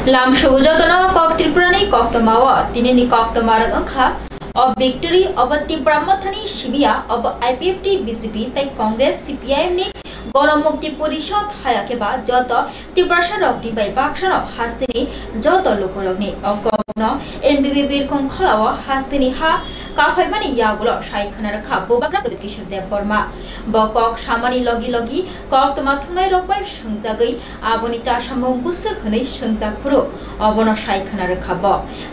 Lamshu Jotano Kok Tripurani Kok Tamawa, Tinini Kok Tamarangka, of Victory of a Tipramathani Shibia of IPFT BCP, Tai Congress CPIM গণমুক্তি পরিষদ হায়াকেবা যত Tripura রক্তি by বাকশন হাস্তিনি যত লোকরগনি অগগ্ন এমবিবিবির কংখলাও হাস্তিনি হা কাফাইমানি ইয়াগুলো সাইখানার খাবো বাগ্রা কিশোর দেব বর্মা বকক সামানি লগি লগি cock তমাথনাই রকবাই সংজাগৈ আবনি চাসামং বুসক হनै সংজাগফুরো অবন সাইখানার খাব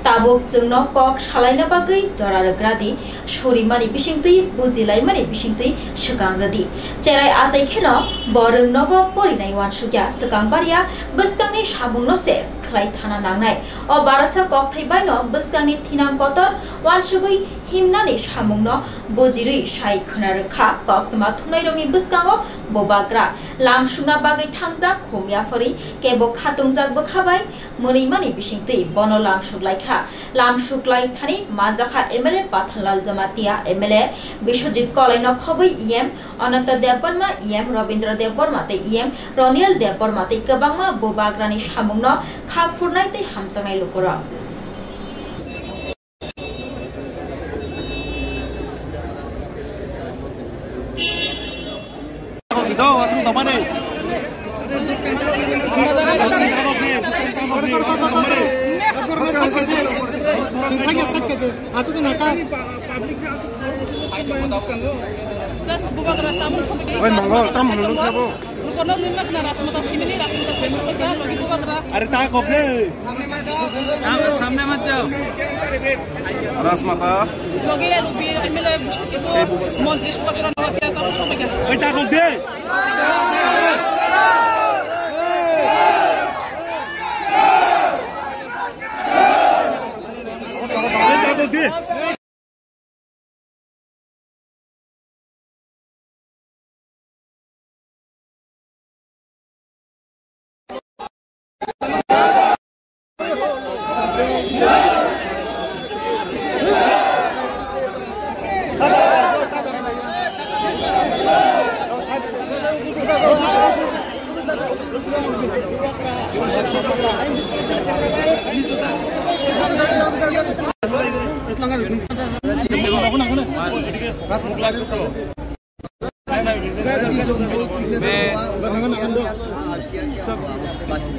তাবুক जोंनो কক সালাইনা বাগৈ জরারগ্রাদি সরিমানি বিসিংতৈ বুজিলাইমানি বিসিংতৈ সগাंग्रादि চেরাই আজাইखेन बरं नगो परिनाय वानसुग्या सगांबारिया बस्तांनि सामुंनोसे खलाय थाना नांनाय अ बारासा ककथायबायनो बस्तांनि थिनां कतर वानसुगै हिमनानि सामुंनो बजिरै साय खोनारखा कक्तमा थुनायरंनि बस्कांगो बबाग्रा लामसुना बागै थांजा खमियाफोरै केबो खातुंजाक बखाबाय मोनैमानि बिसिंतै बनो लामसुगलायखा लामसुगलाय थानि माजाखा एमएलए पाथानलाल जमातिया एमएलए बिश्वजित कलायनो खबै इएम अनंत देवबर्मा इएम रविन्द्र देवबर्माते इएम रनियल देवबर्माते गोबांमा बबाग्रानि सामुंनो खाफुरनायतै हामजानाय लुकरा अरे ताक अपने सामने मत जाओ रासमाता लोगे एसपी एमएलए itu मंत्री सुचना नवातिया ताम सबके ओइ ताक दे ताक दे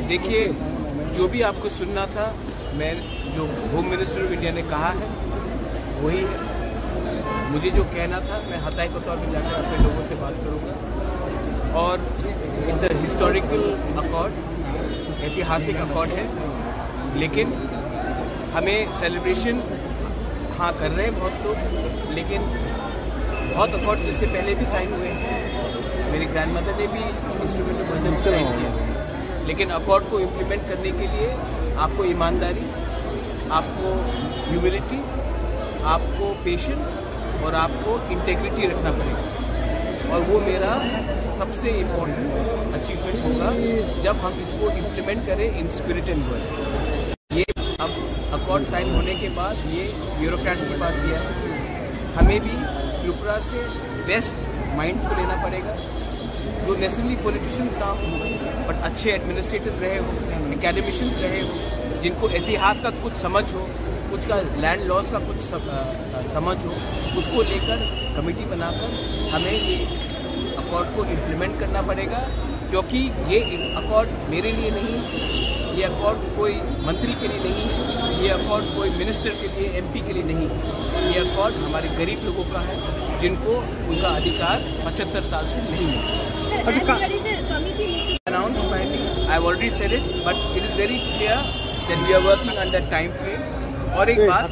देखिए जो भी आपको सुनना था मैं जो होम मिनिस्टर ऑफ इंडिया ने कहा है वही है मुझे जो कहना था मैं हताई के तौर पर जाकर अपने लोगों से बात करूंगा और इट्स अ हिस्टोरिकल अकॉर्ड ऐतिहासिक अकॉर्ड है लेकिन हमें सेलिब्रेशन हाँ कर रहे हैं बहुत लोग लेकिन बहुत अकॉर्ड इससे पहले भी साइन हुए हैं मेरी ग्रैंडमदर ने भी इंस्ट्रूमेंट वर्जन साइन किया लेकिन अकॉर्ड को इम्प्लीमेंट करने के लिए आपको ईमानदारी आपको ह्यूमिलिटी आपको पेशेंस और आपको इंटेग्रिटी रखना पड़ेगा और वो मेरा सबसे इम्पोर्टेंट अचीवमेंट होगा जब हम इसको इम्प्लीमेंट करें इन स्पिरिट एंड वर्ड ये अब अकॉर्ड साइन होने के बाद ये ब्यूरोक्रेट्स के पास गया है हमें भी त्रिपुरा से बेस्ट माइंड्स को लेना पड़ेगा जो नेशनली पॉलिटिशियंस ना हो बट अच्छे एडमिनिस्ट्रेटर्स रहे हो एकेडमिशियंस रहे हो जिनको इतिहास का कुछ समझ हो कुछ का लैंड लॉस का कुछ समझ हो उसको लेकर कमेटी बनाकर हमें ये अकॉर्ड को इम्प्लीमेंट करना पड़ेगा क्योंकि ये अकॉर्ड मेरे लिए नहीं ये अकॉर्ड कोई मंत्री के लिए नहीं ये अकॉर्ड कोई मिनिस्टर के लिए एमपी के लिए नहीं ये अकॉर्ड हमारे गरीब लोगों का है जिनको उनका अधिकार 75 साल से नहीं है announced by me I have already said it but it is very clear that we are working under time frame और एक बात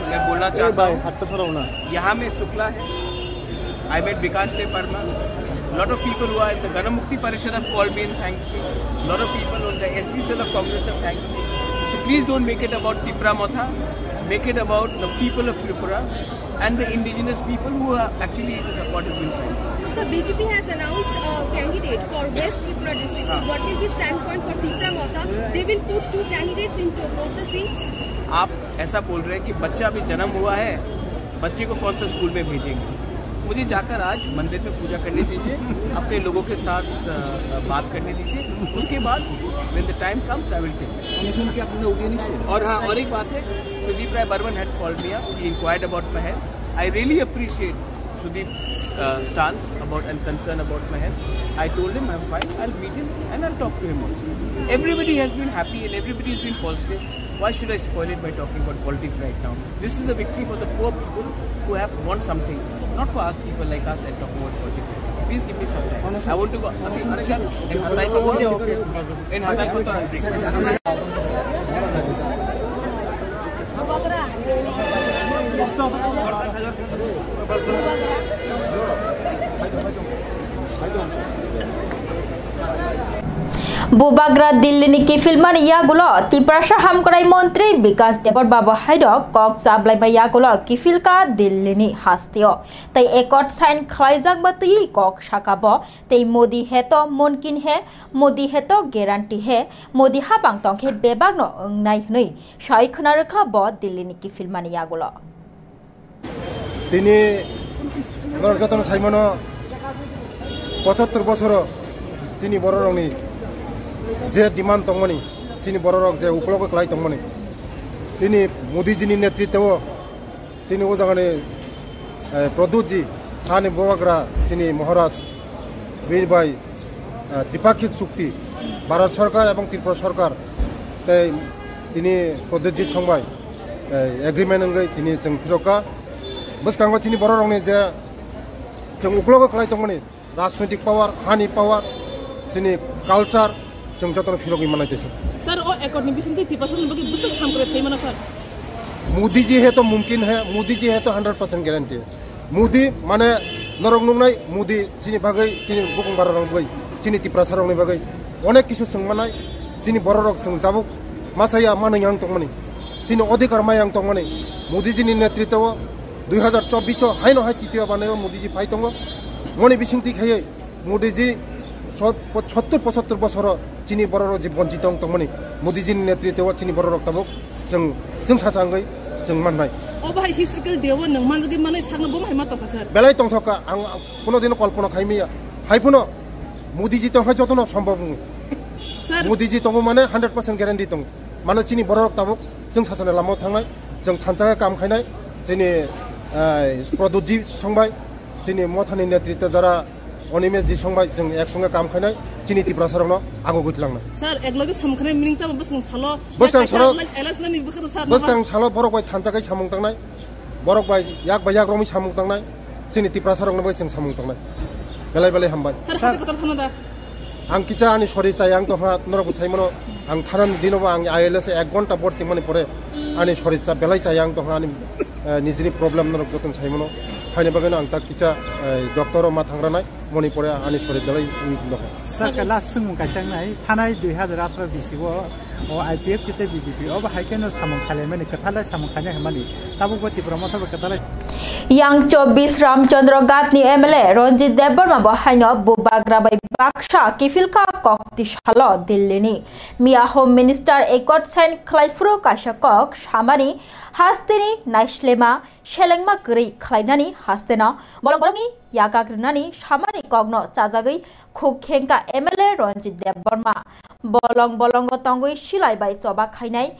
मैं बोलना चाहता हूँ यहाँ में शुक्ला है I met Vikas Dev Verma lot of people who are in the Ganamukti Parishad have called me and thanked me lot of people on the ST cell of Congress have thanked me so please don't make it about Tripura Motha make it about the people of Tripura and the indigenous people who are actually the support has been signed. So BJP has announced a candidate for West Tripura district. So what is the standpoint for Tripura Motha? They will put 2 candidates into both the seats. आप ऐसा बोल रहे हैं कि बच्चा अभी जन्म हुआ है बच्चे को कौन सा स्कूल में भेजेंगे मुझे जाकर आज मंदिर में पूजा करने दीजिए, अपने लोगों के साथ बात करने दीजिए, उसके बाद when the time comes I will take it. और हाँ, और एक बात है, Sudeep Rai Burman had called me up, he inquired about my health. I really appreciate Sudeep's stance about and concern about my health. I told him I'm fine, I'll meet him and I'll talk to him also. Everybody has been happy and everybody has been positive. Why should I spoil it by talking about politics right now? This is a victory for the poor people who have want something, not for us people like us and talking about politics. Please give me some time. I want to go. In Hatay बुबाग्रा Delhi की film यागुलो Tiprasa हामकराई मंत्री विकास देवर बाबू हाइडक कक जाब्लाइबाय यागुलो किफिलका दिल्ली हास्तियो तै एकट sign खलाइजाक बातुई कक साकाबो तै मोदी है तो मुमकिन है मोदी है तो गारंटी है मोदी हाबां तंखे बेबागनो अंगनाय हनै साइ खोनारखा ब दिल्ली की फिल्म यागुलो तिनी जतन साइमनो 75 বছর चिनी बर रंगनि जे डिमांड दंमोन चिनी बर रंग जे उपलब्ध खालाय दंमोन चिनी मोदी जी नेतृत्व चिनी उजागानि प्रदूतजी सानि बुबाग्रा चिनी महाराज बेबाय त्रिपाक्षिक चुक्ति भारत सरकार एवं त्रिपुरा सरकार तिनी प्रदूतजी संबाय एग्रीमेंट अंगै तिनी जों फिरका बसकांगो चिनी बर रंगनि जे जों उपलब्ध खालाय दंमोन राजनैतिक पावर हानि पावर जोंनि कालचार जों जतन फिरगि मानायदेसो सर ओ एकॉर्डिंग बिसिंति तिपासन बगे बुसक काम करे थे मना सर मोदी जी है तो मुमकिन है मोदी जी है तो 100% गारंटी है मोदी माने नरक नुंगनाय मोदी चिनि बागै चिनि बुकुं बाररं बै चिनि तिप्रा सारंनि बागै अनेक किसु सोंमानाय चिनि बररक सोंजाबुक मासाया मानैयां तंमनि चिनि अधिकार मायां तंमनि मोदी जी नेतृत्व 2024 हाइनो हाइ तितिया बानायो मोदी जी फाइ दङ मने बिसिंति खायै मोदी जी 70-75 বছর चिनी बररक जी बंचित दंमोन मोदी जी नेतृत्व चिनी बररक तबक जों सासांगै जों माननाय ओ भाई हिस्ट्रिकल देव नों मानजि माने सारनो बम हाइमा तका सर बेलाय तंथका आं कोनो दिन कल्पना खाइमिया हाइफुनो मोदी जी तंखा जतन सम्भव सर मोदी जी तंगो माने 100% ग्यारेंटी दं माने चिनी बररक तबक जों सासाने लामाव थांनाय जों थानजागा काम खायनाय जोंनि प्रदूत जी संबाय चिनी मथानि नेतृत्व जरा अनिमेश जी संबाय जों एकसंगे काम खायनाय चिनी तिप्रा सारनो आगो गइतलांना सर एकलगे सामखने मिनिं ता बसमं सालो एलासनानि बखर सर बसकां सालो बरक बाय थानजागाय सामुं तांनाय बरक बाय याक रमि सामुं तांनाय चिनी तिप्रा सारनो बाय जों सामुं तांनाय बेलाय हामबाय सर हाते कतर थाना आं किचा आनि सरि चाय आं दहा नरबो साइमनो आं थानानि दिनबो आं आइएलएस 1 घन्टा बर्ति माने परे आनि सरि चा बेलाय चाय आं दहा आनि निजिनि प्रब्लेम नरक जतन साइमनो फाइने बागैनो आं ता किचा डक्टर मा थांग्रानाय मनि परे आनि सरि बेलाय दहा सरकारला सोंमु गायसांनाय थानाय 2018 बिसिगो ओ आईपीएफ किते बीजेपी अब हाइकेनो सामं खालायमाने कथाला सामं खाने हमानि ताबो गति प्रमथबो कथाला yang 24 Ramchandra Gatni MLA Ranjit Debarma bahaino bubagra bai baksa kifilka kokti salo Delhi Mia Home Minister Ekot Sain Khlaifro Kasha Kok Samani Hasteni Naislema Shelengma Gri Khlainani Hastena Bolongi Yagagrnani Samani Kogno Chajagai Khokhenka MLA Ranjit Debarma Bolongo Tongoi Silai bai Choba Khainai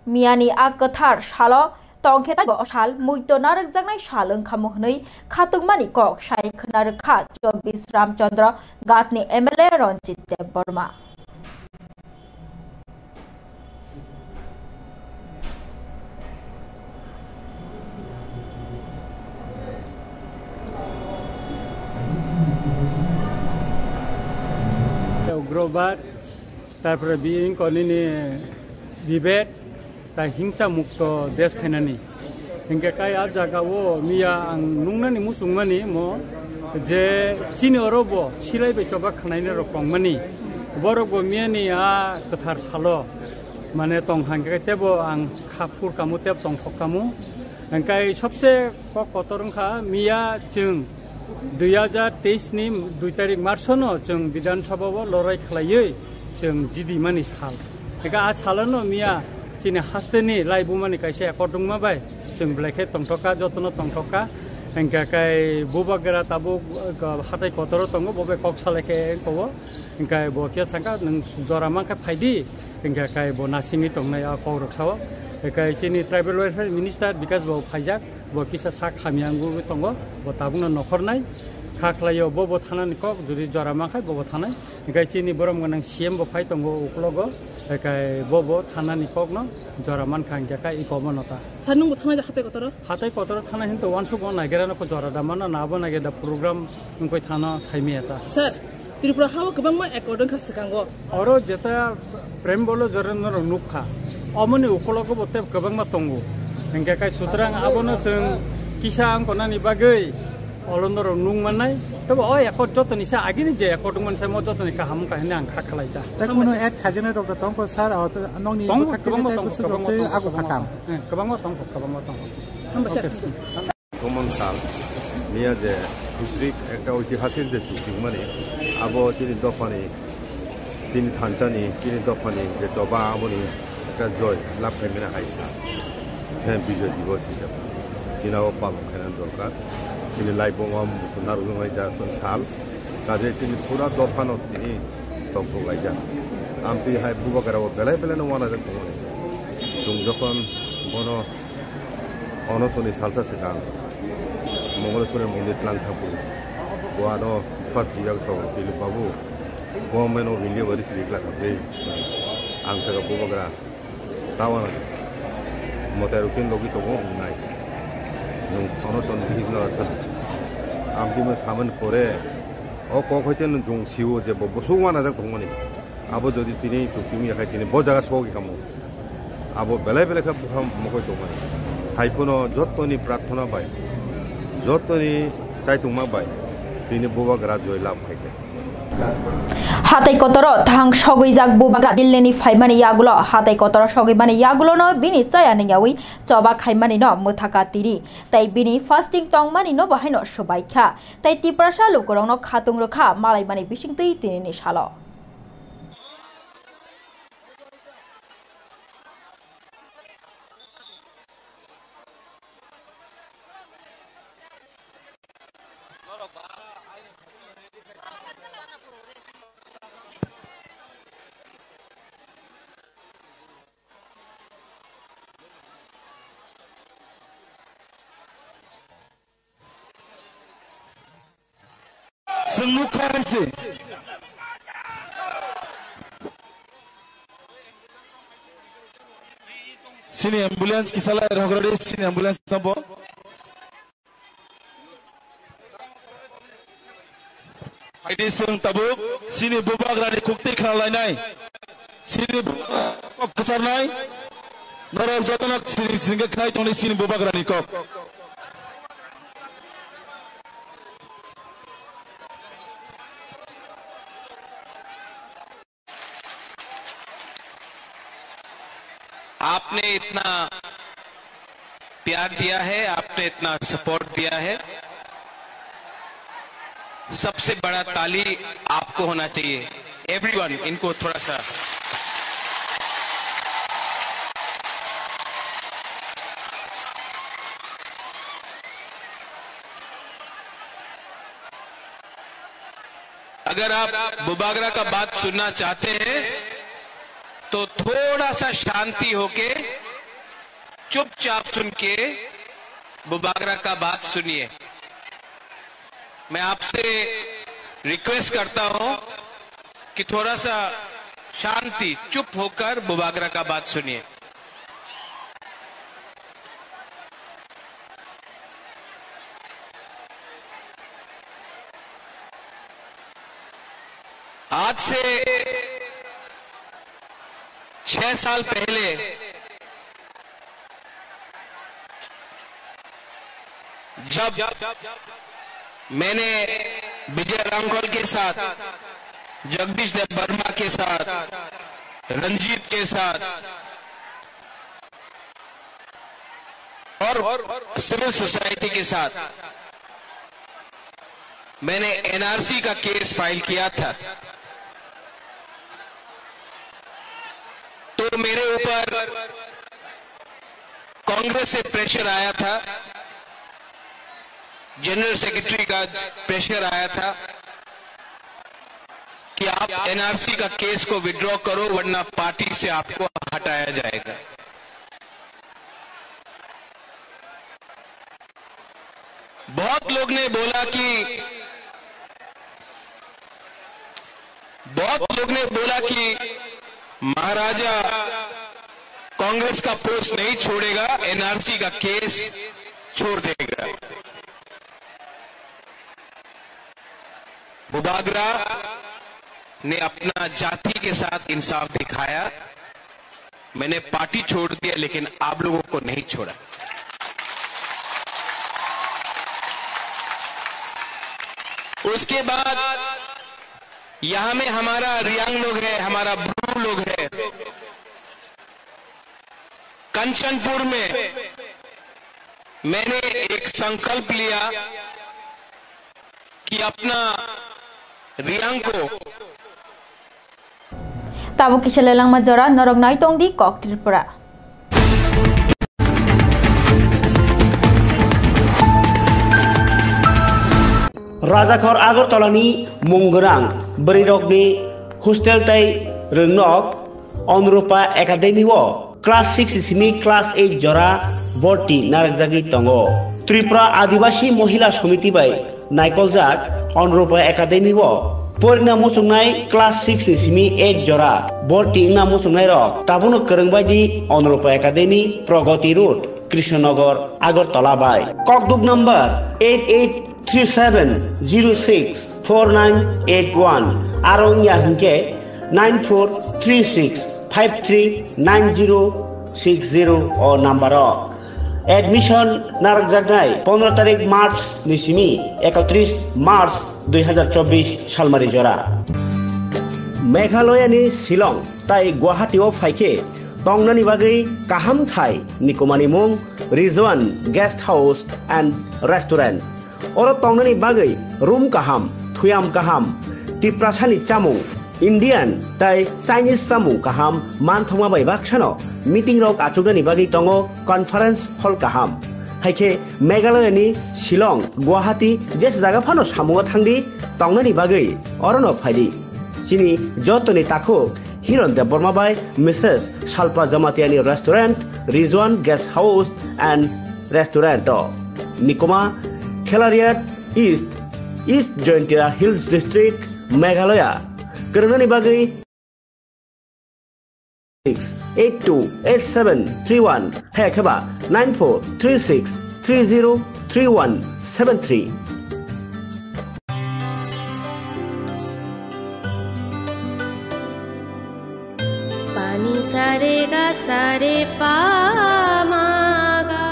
Miani Akathar Salo तंखेता Basal मुइतो नारक जागनाय साल ओंखामो हनै खातुकमानि कक साइ खोनारखा 24 Ramchandra गातनि MLA Ranjit Debbarma उग्रवाद तारपरे बिन कनिनि विभेद ता हिंसा मुक्त देश खायनानि हिंगे काय आ जागावो मिया आं नुंगनानि मुसुंगमानि मो जे चिनि अरबो सिलाय बेचबा खनायनि रकममानि बरगो मियानि आ कथार सालो माने तंहांगे तेबो आं खाफुर कामु तेब तंथकामु अंकाय सबसे कतरंखा मिया जों 2023 नि 2 तारिख मार्चनो जों विधानसभायाव लराय खलायै जों जिदिमानि साल एका आ सालनो मिया चिनि हास्तेनि लाइबुमानि कायसे एकदुंमा बाय जों ब्लेखे तंथका जतन तंथका इनका कई बुबागरा ताबु हाथाय कतरो तंगो बबे कक सालेके कबो इनका बो के संका नों जरामा का फायदी इनका कई बो नासिनि तंगनाय कौरक साव कई चिनि ट्राइबल वेलफेयर मिनिस्टार बिकास बो फाइजाक बो किसा सा खामियांगु तंगो बो ताबुना नखरनाय खाख्लायो बो थानानि कक जुदि जरामा खाय बो थानाय इनका चिनि बरम गनां सीएम बो फाय तंगो उक्लगो कई बो थानानि कक न जरामान खांगे का इकोमनता साननु थानाय हाथाय कतरो थाना हिंतो वानसु बो नागिरानो को जरा दामाना नाबो नागिदा प्रोग्राम उनकोय थाना साइमियाता सर त्रिपुरा हाव गोबां मा एकर्डन खा सिकांगो अरो जेता प्रेम बोलो जरनर नुखा अमनि उखलको बते गोबां मा तंगो इनके काय सुतरां आबोनो जों किसान कोनानि बागै अलनर नुं माननाय तब अ एकर्ड जतनि सा आगिनि जे एकर्ड मनसे म जतनि का हम काहने आं खाखलायता ताकुनो एड खाजने डॉक्टर तंको सर नंनि गोबां मा तंगो आगो खाताम गोबां मा तंगो गोमंसाल मिया जे दूसरी একটা ঐতিহাসিক যে চুক্তি মানে আবো চিনি দফানি তিনি থানচানি চিনি দফানি যে তবা আমনি একটা জয় লাভ ফেমিনা হাইসা হ্যাঁ বিজয় দিবস হিসাবে দিনাও পালন করার দরকার তিনি লাইবঙ্গম নারুজমাই যা সাল কাজে তিনি পুরা দফানো তিনি তম্প গাইজা আমতি হাই বুবাকারাও বেলায় বেলানো ওয়ানা যাক মনে যখন বন অনশনি সালসা সিকাং मंगलेश्वर मंदिर लांथापू गोवानो फात बिजाग साव दिलु बाबू गवर्नमेंट ऑफ इंडिया वरी सिरिकला खाबे आं तका बुबाग्रा तावाना मते रुसिन लोगी तो नाय नों अनसन बिहिगना आमदिमो सामन करे अ क खयतेन जों सिउ जे बसुवाना जा दंमोन आबो जदि तिनि चुक्तिमि याखाय तिनि बजागा सगि खामो आबो बेलाय बेलाय का बुहाम मखय दंमोन हायफोनो जत्तनि प्रार्थना बाय जतनी साइथुमा बाय तिनि बुबाग्रा जय लाभ फाइके हाथाय कतरो थां सगै जाग बुबाग्रा दिल्लीनि फाइमानि यागुलो हाथाय कतरो सगै माने यागुलो न बिनि चयानि यावै चबा खाइमानि न मुथाका तिरि ताइ बिनि फास्टिंग तंगमानि न बाहायन सबाइखा ताइ तिप्रासा लोकरं न खातुं रखा मालाय माने बिसिंतै तिनि सालो Sengmukansi sini ambulans kisala rograde sini ambulans tambo haidi seng tabu sini bubagrani kukti khalanai sini kasarnai norok jatanak sini singa khai toni sini bubagrani kok आपने इतना प्यार दिया है, आपने इतना सपोर्ट दिया है, सबसे बड़ा ताली आपको होना चाहिए। एवरीवन इनको थोड़ा सा अगर आप बुबागरा का बात सुनना चाहते हैं तो थोड़ा सा शांति होके चुपचाप सुन के बुबागरा का बात सुनिए। मैं आपसे रिक्वेस्ट करता हूं कि थोड़ा सा शांति चुप होकर बुबागरा का बात सुनिए। आज से 6 साल पहले जब मैंने विजय रामकोल के साथ, जगदीश देव वर्मा के साथ, रंजीत के साथ और सिविल सोसाइटी के साथ मैंने एनआरसी का केस फाइल किया था, तो मेरे ऊपर कांग्रेस से प्रेशर आया था जनरल सेक्रेटरी का प्रेशर आया था कि आप एनआरसी का केस को विड्रॉ करो वरना पार्टी से आपको हटाया जाएगा। बहुत लोग ने बोला कि महाराजा कांग्रेस का पोस्ट नहीं छोड़ेगा, एनआरसी का केस छोड़ देगा। बुबागरा ने अपना जाति के साथ इंसाफ दिखाया। मैंने पार्टी छोड़ दिया लेकिन आप लोगों को नहीं छोड़ा। उसके बाद यहां में हमारा रियांग लोग है, हमारा ब्रू लोग है। कंचनपुर में मैंने एक संकल्प लिया कि अपना रियांग को Tabo किशलेlang majora norok naitong di kok Tripura Rajakor Agartalani Mungrang Berirogni Hostel Tai Rengnok Onrupa Academy Wo Class 6 Simi Class 8 Jora Borti Narakjagi Tongo Tripura Adivasi Mohila Samiti Bai Naikolzak Onrupa Academy Wo Porna Musungnai Class 6 Simi 8 Jora Borti Na Musungnai Rok Tabuno Kerengbaji Onrupa Academy Progoti Road Krishnanagar Agartala Bai Kokduk number 8837064981 Arong Yahunke 9436539060 or number of Admission Narak Jagnai 15 तारीख मार्च निसिमी 31 मार्च 2024 सालमारी जरा मेघालय नि शिलं ताई गुवाहाटीआव फाइके तंगनानि बागै काहाम Thai निकोमानि मुं Rizwan guest house and restaurant और तंगनानि बागै room काहाम थुयाम काहाम टिप्रासानि चामुं Indian tai Chinese samu kaham manthoma bai bakshano meeting rok achugani bagi tongo conference hall kaham haike Meghalaya ni Shillong Guwahati jes jaga phano samungo thangdi tongnani bagi orono phaidi sini jotoni takho Hiron Deborma bai Mrs. Salpa Jamatiani restaurant Rizwan guest house and restaurant Nikoma Khelariat East Jointia Hills District Meghalaya Kerana bagi 828731 hai khaba 9436303173 Pani sare ga sare pa ma ga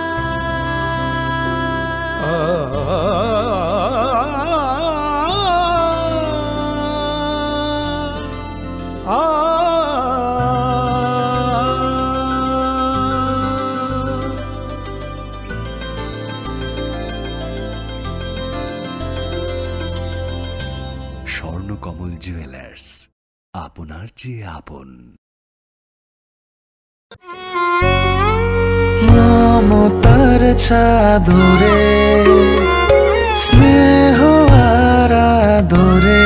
Swarnakamal jewellers আপনার চেয়ে আপন মমতার চাদরে স্নেহ আর আদরে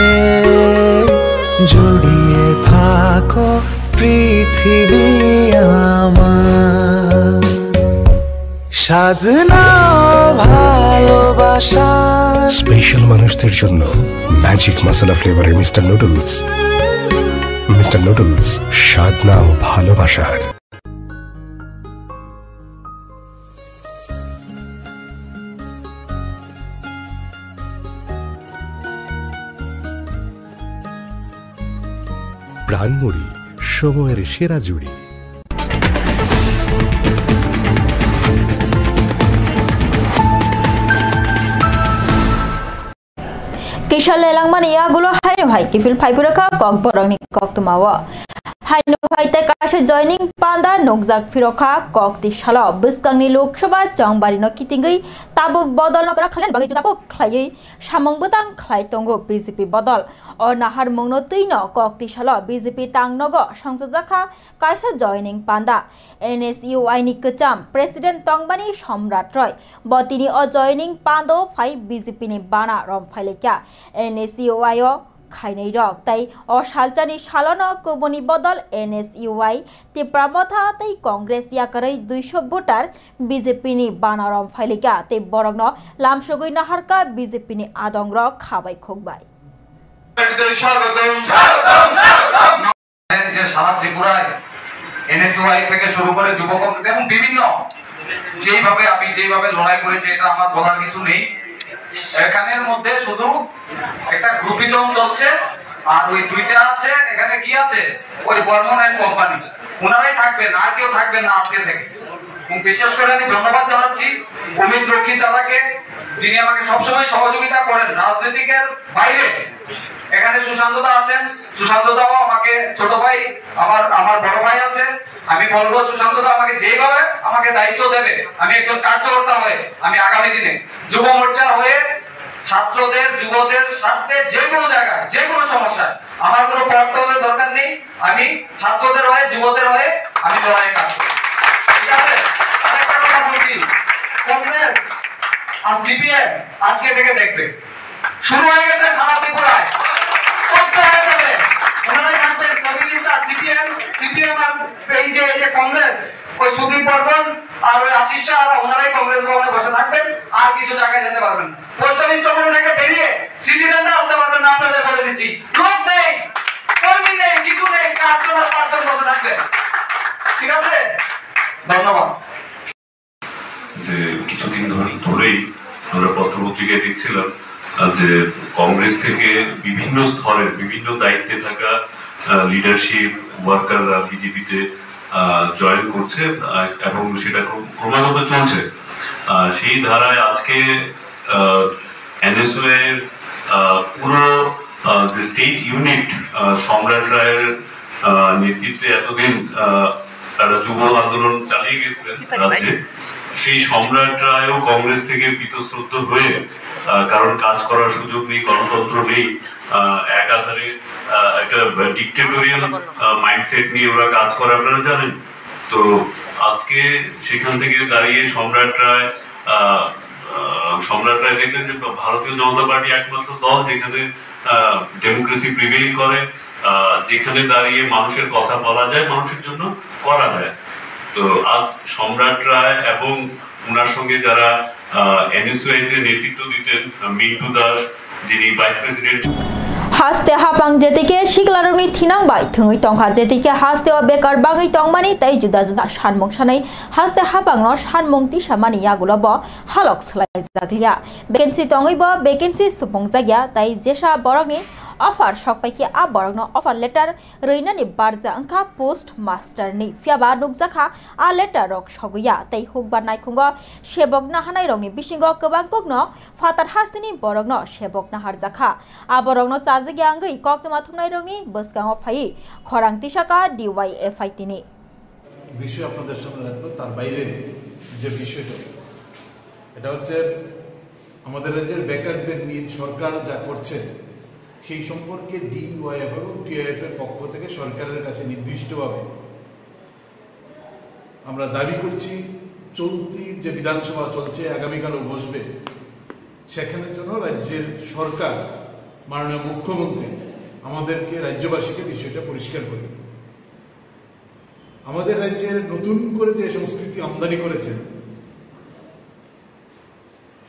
জড়িয়ে থাকো পৃথিবী আমার সাধনা ভালোবাসা স্পেশাল মানুষদের জন্য ম্যাজিক মশলা ফ্লেভারের মিস্টার নুডলস স্বাদ নাও ভালোবাসার প্রাণমুড়ি সময়ের সেরা জুড়ি Kisha lelang mania gulo hai hai kifil pai puraka kok borang ni kok tumawa Hainu Haite Kasha joining Panda Nokjak Firoka Kok di Shala Biskangni Lok Sabha Jongbari no Kitingai Tabuk Bodol no Krakhalan bagi jutako khlai samong butang khlai tongo BJP bodol or nahar mongno tuino Kok di Shala BJP tang nogo Sangsajaka Kaisa joining Panda NSUI ni kecham President Tongbani Somrat Roy botini o joining Pando phai BJP ni bana rom phailekya NSUI o খাইনাই রক তাই অসালচানি সালন কবনি বদল NSUI Tipra Motha তাই Congress ইয়াকারই 200 voter BJP নি বানারম ফাইলিকা তে বরংন লামসগই নাহারকা BJP নি আদংর খাবাই খোকবাই যে সারা ত্রিপুরায় NSUI থেকে শুরু করে যুব কংগ্রেস এবং বিভিন্ন যেভাবে লড়াই করেছে এটা আমার বলার কিছু নেই এখানের মধ্যে শুধু একটা গ্রুপিজম চলছে আর ওই দুইটা আছে এখানে কি আছে ওই বর্মন এন্ড কোম্পানি ওনারাই থাকবেন আর কেউ থাকবেন না আজকে থেকে এবং বিশেষ করে আমি ধন্যবাদ জানাচ্ছি অমিত রক্ষিত দাদাকে যিনি আমাকে সবসময় সহযোগিতা করেন রাজনীতিকের বাইরে এখানে সুশান্ত দা আছেন সুশান্ত দাও আমাকে ছোট ভাই আমার বড় ভাই আছে আমি বলবো সুশান্ত দা আমাকে যেভাবে আমাকে দায়িত্ব দেবে আমি একজন কার্যকর্তা হয়ে আমি আগামী দিনে যুব মোর্চা হয়ে ছাত্রদের যুবদের স্বার্থে যে কোনো জায়গায় যে কোনো সমস্যায় আমার কোনো পক্ষপাতের দরকার নেই আমি ছাত্রদের হয়ে যুবদের হয়ে আমি লড়াই কাজ করব ঠিক আছে আরেকটা কথা বলছি কংগ্রেস আর সিপিএম আজকে থেকে দেখবে শুরু হয়ে গেছে সারা ত্রিপুরায় ওনারাই থাকবেন কমিউনিস্ট আর সিপিএম আর এই যে কংগ্রেস ওই সুদীপ বর্মন আর ওই আশিস শাহ ওনারাই কংগ্রেস ভবনে বসে থাকবেন আর কিছু জায়গায় যেতে পারবেন পোস্ট অফিস চক্র থেকে বেরিয়ে সিটিজেনরা আসতে পারবেন না আপনাদের বলে দিচ্ছি লোক নেই কর্মী নেই কিছু নেই 4 জন আর 5 জন বসে থাকবেন ঠিক আছে ধন্যবাদ যে কিছুদিন ধরেই আমরা পত্রপত্রিকায় দেখছিলাম যে কংগ্রেস থেকে বিভিন্ন স্তরের বিভিন্ন দায়িত্বে থাকা লিডারশিপ ওয়ার্কাররা বিজেপিতে জয়েন করছে এবং সেটা ক্রমাগত চলছে সেই ধারায় আজকে NSUI এর পুরো যে স্টেট ইউনিট সম্রাট রায়ের নেতৃত্বে এতদিন তারা যুব আন্দোলন চালিয়ে গেছিলেন রাজ্যে সেই সম্রাট রায়ও কংগ্রেস থেকে বীতশ্রদ্ধ হয়ে কারণ কাজ করার সুযোগ নেই গণতন্ত্র নেই একাধারে একটা ডিক্টেটোরিয়াল মাইন্ডসেট নিয়ে ওরা কাজ করে আপনারা জানেন তো আজকে সেখান থেকে দাঁড়িয়ে সম্রাট রায় দেখলেন যে ভারতীয় জনতা পার্টি একমাত্র দল যেখানে ডেমোক্রেসি প্রিভেইল করে যেখানে দাঁড়িয়ে মানুষের কথা বলা যায় মানুষের জন্য করা যায় তো আজ সম্রাট রায় এবং ওনার সঙ্গে যারা NSUI তে নেতৃত্ব দিতেন মিন্টু দাস যিনি ভাইস প্রেসিডেন্ট হাসতে হাপাং যেদিকে শিকলারনি থিনাংবাই থুই টংহা যেদিকে হাসতে বেকার বাঙাই টংমানি তাই जुदा जुदा सानमों सानै हासते हापांग सानमों तिसामानि यागुलब हालक सलाय जागलिया वेकेन्सि टंगैबो वेकेन्सि सुपुं जागिया ताई जेसा बरगनि अफार सकपाइके आ बरगनो अफार लेटार रैनानि बारजा अंखा पोस्ट मास्टरनि फियाबा नुकजाखा आ लेटार रक सगुया ताई हुकबा नायखुंग सेबक नाहानाय रंनि बिसिंग गोबां कगनो फातार हासतेनि बरगनो सेबक नाहार जाखा आ बरगनो চাজগি আঙ্গই কক্তমা থুমনাই রঙি বসগাঁও ফাই খরাং তিসাকা DYFI তিনি বিষয় আপনাদের সামনে রাখবো তার বাইরে যে বিষয়টা এটা হচ্ছে আমাদের রাজ্যের বেকারদের নিয়ে সরকার যা করছে সেই সম্পর্কে DYFI এবং TIF এর পক্ষ থেকে সরকারের কাছে নির্দিষ্টভাবে আমরা দাবি করছি চলতি যে বিধানসভা চলছে আগামীকালও বসবে সেখানের জন্য রাজ্যের সরকার মাননীয় মুখ্যমন্ত্রী আমাদেরকে রাজ্যবাসীকে বিষয়টা পরিষ্কার করে আমাদের রাজ্যের নতুন করে যে সংস্কৃতি আমদানি করেছেন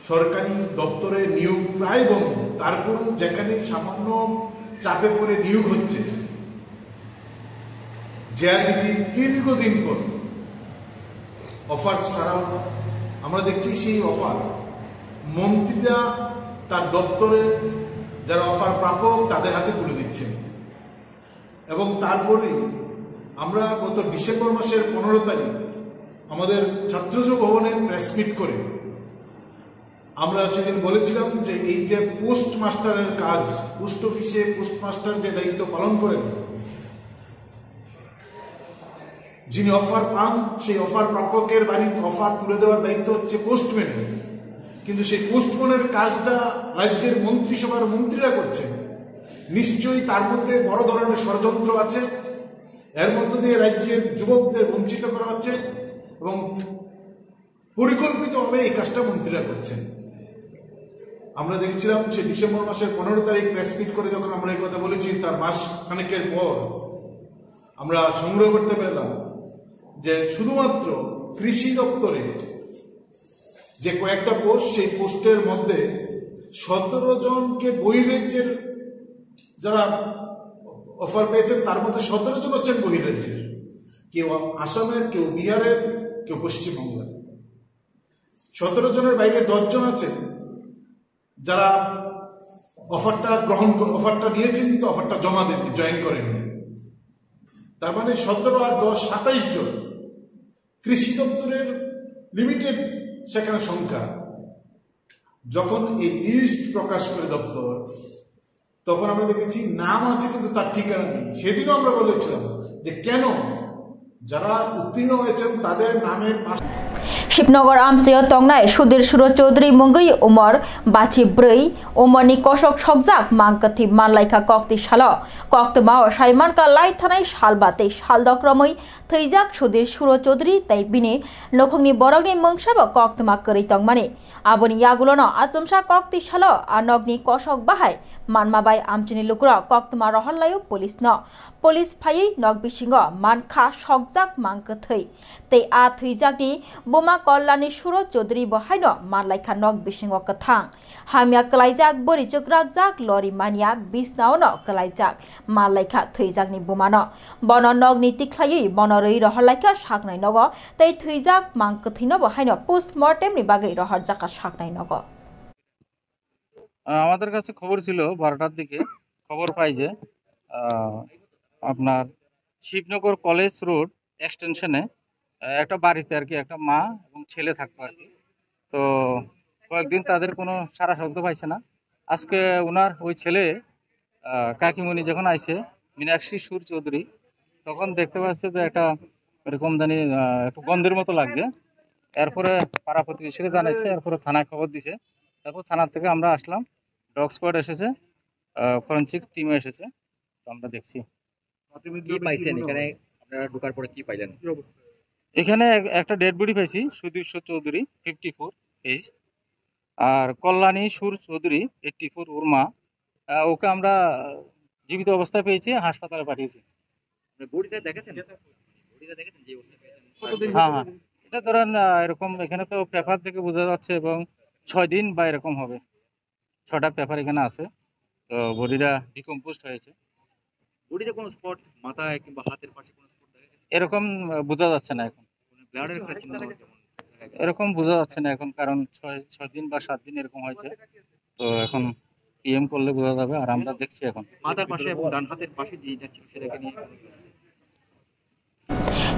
সরকারি দপ্তরে নিয়োগ প্রায় বন্ধ তারপরও যেখানে সামান্য চাপে পড়ে নিয়োগ হচ্ছে জেআরবিটি দীর্ঘদিন পর অফার ছাড়াও আমরা দেখছি সেই অফার মন্ত্রীরা তার দপ্তরে যারা অফার প্রাপক তাদের হাতে তুলে দিচ্ছেন এবং তারপরে আমরা গত ডিসেম্বর মাসের 15 তারিখ আমাদের ছাত্রজীবী ভবনে প্রেস মিট করে আমরা সেদিন বলেছিলাম যে এই যে পোস্ট মাস্টারের কাজ পোস্ট অফিসে পোস্ট মাস্টার যে দায়িত্ব পালন করেন যিনি অফার পান সেই অফার প্রাপকের বাড়িতে অফার তুলে দেওয়ার দায়িত্ব হচ্ছে পোস্টম্যানের, কিন্তু সেই পোস্টম্যানের কাজটা রাজ্যের মন্ত্রিসভার মন্ত্রীরা করছেন। নিশ্চয়ই তার মধ্যে বড় ধরনের ষড়যন্ত্র আছে, এর মধ্য দিয়ে রাজ্যের যুবকদের বঞ্চিত করা হচ্ছে এবং পরিকল্পিতভাবে এই কাজটা মন্ত্রীরা করছেন। আমরা দেখেছিলাম সে ডিসেম্বর মাসের 15 তারিখ প্রেস মিট করে যখন আমরা এই কথা বলেছি, তার মাস খানেকের পর আমরা সংগ্রহ করতে পারলাম যে শুধুমাত্র কৃষি দপ্তরে যে কয়েকটা পোস্ট, সেই পোস্টের মধ্যে 17 জনকে বহির্রাজ্যের যারা অফার পেয়েছেন তার মধ্যে 17 জন হচ্ছেন বহির্রাজ্যের, কেউ আসামের, কেউ বিহারের, কেউ পশ্চিমবঙ্গের। 17 জনের বাইরে 10 জন আছেন যারা অফারটা নিয়েছেন কিন্তু অফারটা জমা দেননি, জয়েন করেননি। তার মানে 17 আর 10 27 জন। কৃষি দপ্তরের লিমিটেড সেখানে সংখ্যা। যখন এই লিস্ট প্রকাশ করে দপ্তর, তখন আমরা দেখেছি নাম আছে কিন্তু তার ঠিকানা নেই। সেদিনও আমরা বলেছিলাম যে কেন যারা উত্তীর্ণ হয়েছেন তাদের নামের शिवनगर आमचेय तंगनाय सुधीर सुर चौधरी मंगई उमर बाची ब्रै उमरनि कशक सकजाक मांगकथि मानलायखा कक्ति साल कक्तमा साइमानका लाई थानाय सालबाते सालदक्रमै थैजाक सुधीर सुर चौधरी तै बिनि नखंनि बरकनि मंगसाबो कक्तमा करै तंगमानि आबोनि यागुलनो आचमसा कक्ति साल आनगनि कशक बाहाय मानमाबाय आमचिनि लुकुरा कक्तमा रहलायो पुलिस फायै नग बिसिंग मानखा सकजाक मांगकथै तै आ थैजाकनि बोमा कल्याणी सुर चौधरी बहायनो मानलायखा नग बिसिंग कथां हामिया कलाइजाक बोरिचक रागजाक लरि मानिया बिसनावनो कलाइजाक मानलायखा थैजाकनि बोमानो बन नगनि तिख्लायै बन रई रहलायखा सागनाय नग तै थैजाक मांगकथैनो बहायनो पोस्टमर्टेमनि बागै रहर जाका सागनाय नग। আমাদের কাছে খবর ছিল 12টার দিকে খবর পাই যে আপনার শিবনগর কলেজ রোড এক্সটেনশনে একটা বাড়িতে আর কি একটা মা এবং ছেলে থাকতো আর কি। তো কয়েকদিন তাদের কোনো সারা শব্দ পাইছে না। আজকে ওনার ওই ছেলে কাকিমণি যখন আইছে মীনাক্ষী সুর চৌধুরী, তখন দেখতে পাচ্ছে যে একটা এরকম জানি একটু গন্ধের মতো লাগছে। এরপরে পাড়া প্রতিবেশীকে জানাইছে, এরপরে থানায় খবর দিছে। তারপর থানার থেকে আমরা আসলাম, ডগ স্কোয়াড এসেছে, ফরেনসিক টিম এসেছে, তো আমরা দেখছি। কি পাইছেন এখানে? আপনারা ঢোকার পরে কি পাইলেন? এখানে একটা ডেড বডি পাইছি, সুধীর সুর চৌধুরী 54 এজ, আর কল্যাণী সুর চৌধুরী 84 ওর মা। ওকে আমরা জীবিত অবস্থায় পেয়েছি, হাসপাতালে পাঠিয়েছি। বডিটা দেখেছেন? বডিটা দেখেছেন যে অবস্থায় পেয়েছেন? হ্যাঁ হ্যাঁ, এটা ধরেন এরকম এখানে তো পেপার থেকে বোঝা যাচ্ছে এবং 6 দিন বা এরকম হবে। 6টা পেপার এখানে আছে, তো বডিটা ডিকম্পোজড হয়েছে। বডিতে কোনো স্পট মাথায় কিংবা হাতের পাশে কোনো স্পট দেখা গেছে? এরকম বোঝা যাচ্ছে না এখন, ব্লাডের একটা চিহ্ন এরকম বোঝা যাচ্ছে না এখন, কারণ 6 দিন বা 7 দিন এরকম হয়েছে। তো এখন পিএম করলে বোঝা যাবে, আর আমরা দেখছি এখন মাথার পাশে এবং ডান হাতের পাশে যেটা ছিল সেটাকে নিয়ে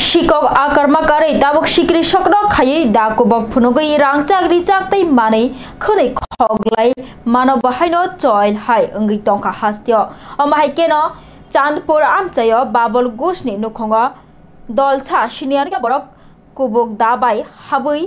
शिকক आकर्मकारै दाबक सिक्रि सक्र खायै दाकुबक फुनुगै रांचाक रिचाक तै मानै खनै खगलाय मानव बाहायनो चयल हाय अंगै टंका हास्त्य अमाहाय केनो चांदपुर आमचाय बाबल गोसनि नुखंग दलसा सिनियर बरक कुबुक दाबाय हाबै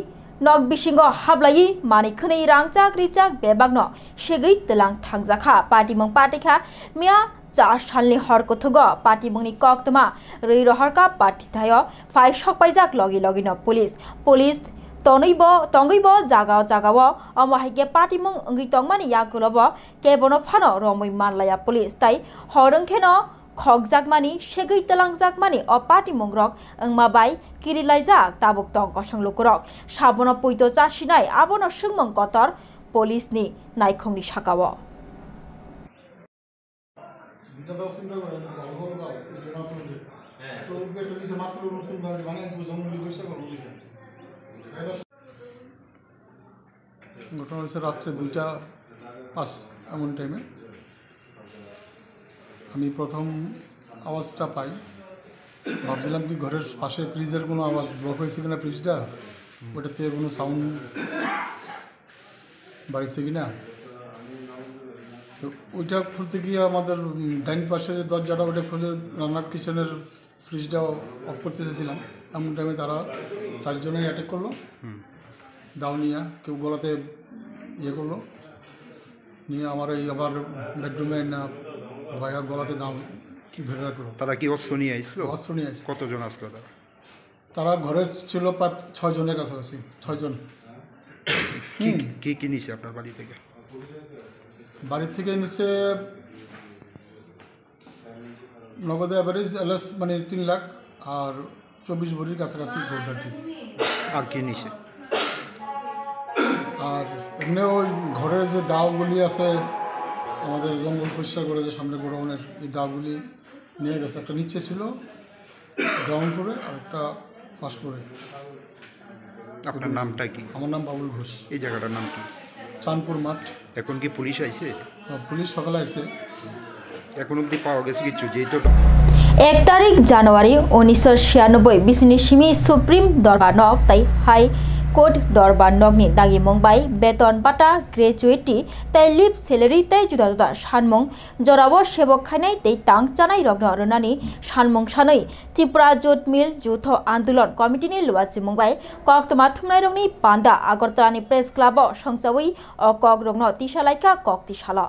नग बिसिंग हाबलायै मानै खनै रांचाक रिचाक बेबागनो सेगै तलां थांजाखा पार्टीमंग पार्टीखा मिया 4 सालनि हरकथुग पार्टीमंगनि कक्तमा रई रहरका पार्टीथाय फाइ सकपाइजाक लगे लगेनो पुलिस तंगैबो जागाव अमहायके पार्टीमंग अंगै तंगमानि यागुलब केबनो फानो रमै मानलाया पुलिस ताइ हरंखेनो खगजाकमानि सेगै तलांजाकमानि अ पार्टीमंग रक अंगमाबाय किरिलाइजाक ताबुक तंग कसंलुकुरक साबनो पुइतो चासिनाय आबनो सोंमंग कतर पुलिसनि नायखंनि साकाव ঘটনা হয়েছে রাত্রে 2:05 এমন টাইমে। আমি প্রথম আওয়াজটা পাই, ভাবছিলাম কি ঘরের পাশে ফ্রিজের কোনো আওয়াজ ব্লক হয়েছে কিনা, ফ্রিজটা ওটাতে কোনো সাউন্ড বাড়িছে কিনা। তো ওইটা খুলতে গিয়ে আমাদের ডাইন পাশে যে দরজাটা ওটা খুলে রান্নার কিচেনের ফ্রিজটা অফ করতে চেয়েছিলাম। এমন টাইমে তারা 4 জনেই অ্যাটাক করলো, দাও নিয়ে কেউ গলাতে ইয়ে করলো, নিয়ে আমার এই আবার বেডরুমে না ভাইয়া গলাতে দাও ধরে রাখলো। তারা কি অস্ত্র নিয়ে আসছিল? অস্ত্র নিয়ে আসছে। কতজন আসলো তারা? তারা ঘরে ছিল প্রায় 6 জনের কাছাকাছি, 6 জন। কি নিছে আপনার বাড়ি থেকে? বাড়ি থেকে নিচে নগদে অ্যাভারেজ এলএস মানে 3 লাখ আর 24 ভরির কাছাকাছি গোল্ড আর কি। আর কি নিছে? আর এমনি ওই ঘরের যে দাওগুলি আছে আমাদের জঙ্গল পরিষ্কার করে যে সামনে গোডাউনের, এই দাওগুলি নিয়ে গেছে। একটা নিচে ছিল গ্রাউন্ড ফ্লোরে আর একটা ফার্স্ট ফ্লোরে। আপনার নামটা কি? আমার নাম বাবুল ঘোষ। এই জায়গাটার নাম কি? চাঁদপুর মাঠ। এখন কি পুলিশ আইছে? পুলিশ সকালে আইছে। এখন অব্দি পাওয়া গেছে কিছু? যেহেতু 1 তারিখ জানুয়ারি 1996 बिसोरनि सिमी सुप्रिम दरबार नग ताई हाई कोर्ट दरबार नगनि दागि मंबाई बेतन बाटा ग्रेजुएटी ताई लिप सेलेरी ताई जुदा जुदा सानमं जराबो सेबक खानाय ताई तांग जानाय रग्न अरनानि सानमं सानै त्रिपुरा जुट मिल जुथ आन्दोलन कमिटिनि लुवाचि मंबाई कक्तमा थुमनाय रंनि पान्दा आगरतलानि प्रेस क्लाबो संसावै अ कक रग्न तिसालाइका कक तिसाला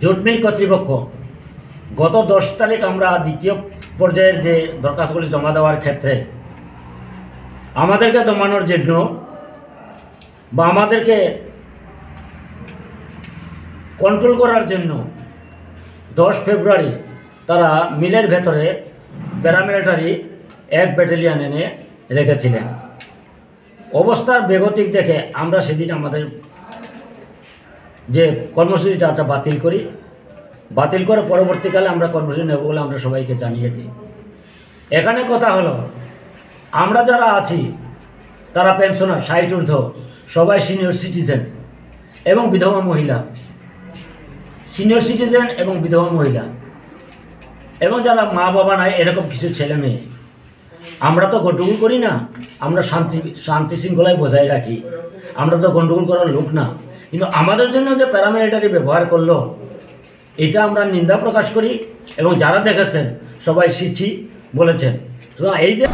জোটমিল কর্তৃপক্ষ গত 10 তারিখ আমরা দ্বিতীয় পর্যায়ের যে দরখাস্তগুলি জমা দেওয়ার ক্ষেত্রে আমাদেরকে দমানোর জন্য বা আমাদেরকে কন্ট্রোল করার জন্য 10 ফেব্রুয়ারি তারা মিলের ভেতরে প্যারামিলিটারি 1 ব্যাটালিয়ন এনে রেখেছিলেন। অবস্থার বেগতিক দেখে আমরা সেদিন আমাদের যে কর্মসূচিটা বাতিল করি, বাতিল করে পরবর্তীকালে আমরা কর্মসূচি নেব বলে আমরা সবাইকে জানিয়ে দিই। এখানে কথা হলো আমরা যারা আছি তারা পেনশনার 60 ঊর্ধ্ব, সবাই সিনিয়র সিটিজেন এবং বিধবা মহিলা, সিনিয়র সিটিজেন এবং বিধবা মহিলা এবং যারা মা বাবা নাই এরকম কিছু ছেলে মেয়ে। আমরা তো গন্ডগোল করি না, আমরা শান্তি শৃঙ্খলায় বজায় রাখি, আমরা তো গন্ডগোল করার লোক না। কিন্তু আমাদের জন্য যে প্যারামিলিটারি ব্যবহার করলো এটা আমরা নিন্দা প্রকাশ করি এবং যারা দেখেছেন সবাই সিছি বলেছেন। এই যে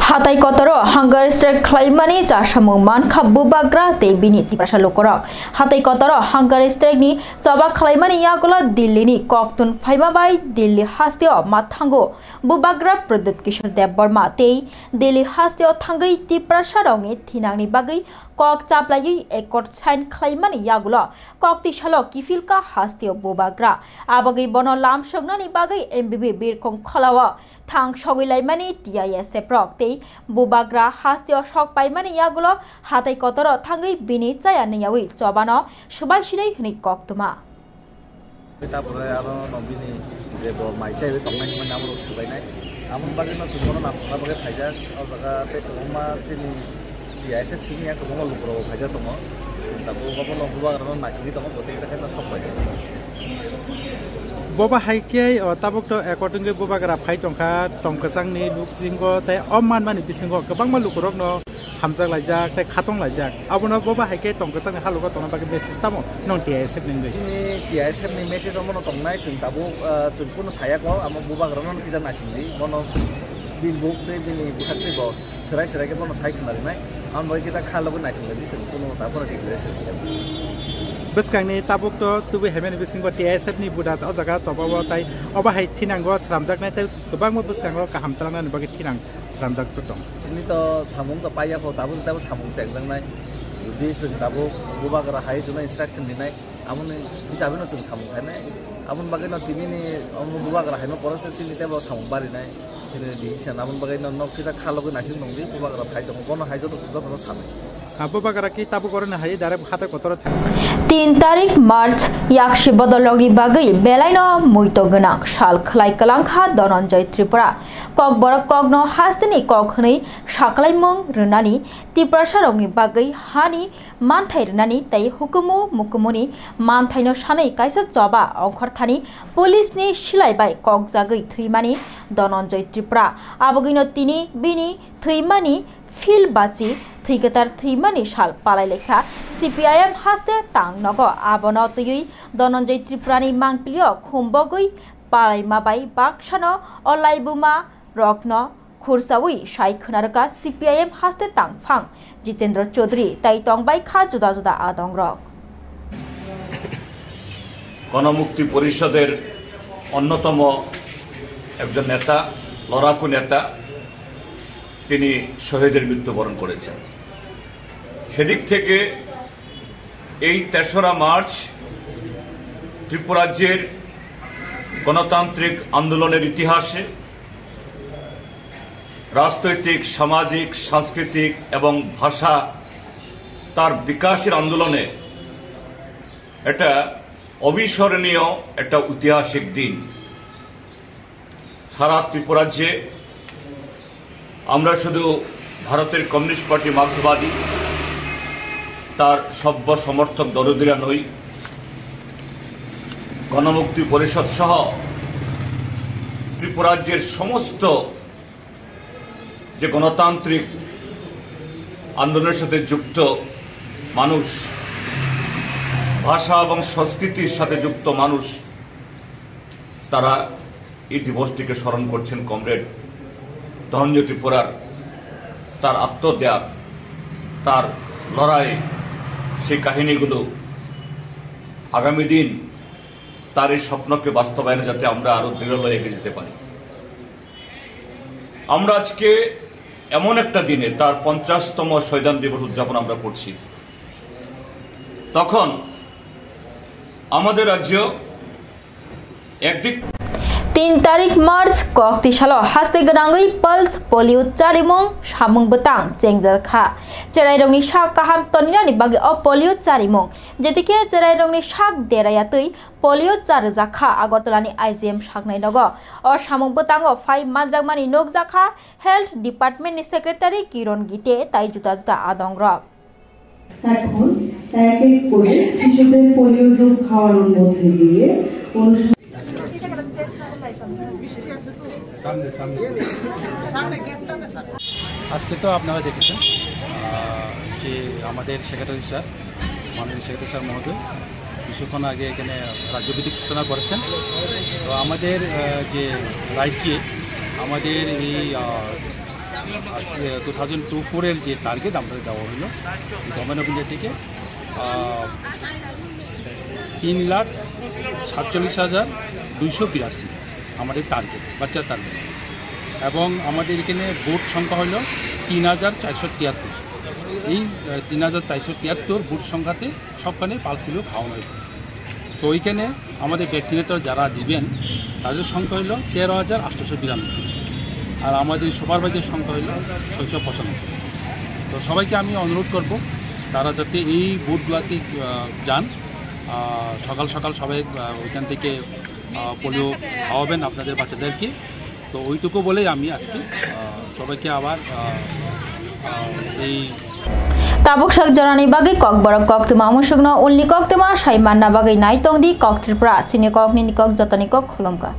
हाथाय कतरो हांगार स्ट्राइक खालामनानै जासामुं मानखा बुबाग्रा तै बिनि तिप्रासा लोकरक हाथाय कतरो हांगार स्ट्राइकनि जबा खालामनानै यागला दिल्लीनि कक्तुन फाइमाबाय दिल्ली हास्तियाव माथांगो बुबाग्रा प्रदीप किशोर देव बर्मा तै दिल्ली हास्तियाव थांगै तिप्रासा रंनि थिनांनि बागै कक चाप्लायै एकर्ड साइन खालामनानै यागला कक्ति सालो किफिलका हास्तियाव बुबाग्रा आबागै बन लामसंनानि बागै एमबिबि बिरखं खलावा थां सगैलायमानि टिआइएसएफ रक तै बुबाग्रा हास्तियाव सक पाइमानि यागुलो हाथाय कतरो थांगै बिनि चाया नैयावै चबानो सबाय सिनै हनै कक्तमा तारपरे आरो नबिनि जे माइसाय तंनाय मन नामरो सुबायनाय आमन बागैनो सुबोनो नामना बागै फायजा अजागा पे तंमा तिनि टिआइएसएफ सिनिया गोबां लुग्रो फायजा दङ ताबो बाबो बुबाग्रा नासिनि दङ गतेटा खायना सब फायजा बोबा हाइके ताबुक तो एकटिंगे बुबाग्रा फाइ टंखा टंकसांनि लुकजिंगो तै अमान मानि बिसिंगो गोबां मा लुकरक न हामजाक लायजाक तै खातं लायजाक आबोनो बोबा हाइके टंकसांनि हालुगा तना बागै मेसेज तामो नं टिआइएसएफ निंगै टिआइएसएफ नि मेसेज अमनो तंनाय जों ताबो जों कुनो सायाको आम बुबाग्रा न किजा नासिनि बनो बिलबुक बे बिनि बिखात्रि ब सराय सरायके बनो साइ खनारिनाय आम बागै किता खालबो नासिनि बिसोर कुनो ताफोर डिक्लेरेसन बसकांनि ताबुक तो तुबे हेमेन बिसिंगो टिआइएसएफ नि बुदा अ जागा चबाबो ताइ अबा हाइ थिनांगो स्रामजाकनाय ताइ गोबां मो बसकांगो काहाम तलांनानै बागै थिनां स्रामजाक तो दं सिनि तो सामुं तो पायाखौ ताबो सामुं सेंजांनाय जुदि जों ताबो बुबाग्रा हाइ जुना इन्स्ट्राक्शन दिनाय आमुनि हिसाबैनो जों सामुं खायनाय आमुन बागैनो दिनिनि बुबाग्रा हाइनो परसेसनि ताबो सामुं बारिनाय सिनि डिसिसन आमुन बागैनो न किता खालबो नासिन नंगि बुबाग्रा हाइ दङ बनो हाइ जतो सानै बुबाग्रा कि ताबो करनो हायो डाइरेक्ट हाथाय कतरो 3 तारिख मार्च याक्षी बदलगनि बागै बेलायनो मुइतो गोनां साल खलाय कलांखा धनन्जय त्रिपुरा कक बरक कगनो हास्तिनि कक हनै साखलायमों रनानि त्रिपुरा सारंनि बागै हानि मानथाय रनानि तै हुकुमु मुकुमुनि मानथायनो सानै काइसा जबा अंखरथानि पुलिसनि सिलायबाय कक जागै थैमानि धनन्जय त्रिपुरा आबगैनो तिनि बिनि थैमानि ফিল বাচি থৈগতার থৈমানি সাল পালাই লেখা CPIM হাস্তে তাং নগ আবন তুই ধনঞ্জয় ত্রিপুরানি মাংপিলিয় খুম্বগৈ পালাই মাবাই বাকসানো অলাইবুমা রগ্ন খুরসাউই সাই খনারকা CPIM হাস্তে তাং ফাং জিতেন্দ্র চৌধুরী তাই টংবাই খা জুদা জুদা আদং রক গণমুক্তি পরিষদের অন্যতম একজন নেতা লড়াকু নেতা তিনি শহীদের মৃত্যুবরণ করেছেন। সেদিক থেকে এই ৩রা মার্চ ত্রিপুরাজ্যের গণতান্ত্রিক আন্দোলনের ইতিহাসে রাজনৈতিক, সামাজিক, সাংস্কৃতিক এবং ভাষা তার বিকাশের আন্দোলনে এটা অবিস্মরণীয় একটা ঐতিহাসিক দিন। সারা ত্রিপুরাজ্যে আমরা শুধু ভারতের কমিউনিস্ট পার্টি মার্ক্সবাদী তার সভ্য সমর্থক দরদিরা নই, গণমুক্তি পরিষদ সহ ত্রিপুরাজ্যের সমস্ত যে গণতান্ত্রিক আন্দোলনের সাথে যুক্ত মানুষ, ভাষা এবং সংস্কৃতির সাথে যুক্ত মানুষ, তারা এই দিবসটিকে স্মরণ করছেন কমরেড ধনঞ্জয় ত্রিপুরার তার আত্মত্যাগ, তার লড়াই, সেই কাহিনীগুলো আগামী দিন তার এই স্বপ্নকে বাস্তবায়নে যাতে আমরা আরো দৃঢ় এগিয়ে যেতে পারি। আমরা আজকে এমন একটা দিনে তার 50তম শহীদান দিবস উদযাপন আমরা করছি, তখন আমাদের রাজ্য একদিক 3 তারিখ মার্চ কক্তিশাল হাস্তে গনাঙ্গই পালস পলিউ চারিমং সামুং বতাং চেংজার খা চেরাইরংনি শাক কাহাম তনিরানি বাগে অ পলিউ চারিমং যেদিকে চেরাইরংনি শাক দেরায়াতৈ পলিউ চারজাখা আগরতলানি IGM শাকনাই নগ অ সামুং বতাং অ ফাই মানজাগমানি নগজাখা হেলথ ডিপার্টমেন্টনি সেক্রেটারি কিরণ গীতে তাই জুতা জুতা আদং রক। এখন এক এক করে শিশুদের পোলিও ডোজ খাওয়ানোর মধ্যে দিয়ে আজকে তো আপনারা দেখেছেন যে আমাদের সেক্রেটারি স্যার, মাননীয় সেক্রেটারি স্যার মহোদয় কিছুক্ষণ আগে এখানে রাজ্যভিত্তিক সূচনা করেছেন। তো আমাদের যে রাজ্যে আমাদের এই 2024-এর যে টার্গেট আমাদের দেওয়া হলো গভর্নমেন্ট অফ ইন্ডিয়া থেকে 3,47,282 আমাদের টার্গেট, বাচ্চার টার্গেট। এবং আমাদের এখানে বুথ সংখ্যা হল 3,473। এই 3,473 বুথ সংখ্যাতে সবখানে পালস পোলিও খাওয়ানো হয়েছে। তো ওইখানে আমাদের ভ্যাকসিনেটর যারা দিবেন তাদের সংখ্যা হল 13,892, আর আমাদের সুপারভাইজার সংখ্যা হল 695। তো সবাইকে আমি অনুরোধ করব তারা যাতে এই বুথগুলোতে যান, সকাল সকাল সবাই ওইখান থেকে পোলিও খাওয়াবেন আপনাদের বাচ্চাদেরকে। তো ওইটুকু বলেই আমি আজকে সবাইকে আবার এই tabuk sak jarani bagai kok borok kok tuma musugno ulni kok tuma saiman na bagai naitong di kok tripura chini kok ni kok jatani kok kholomka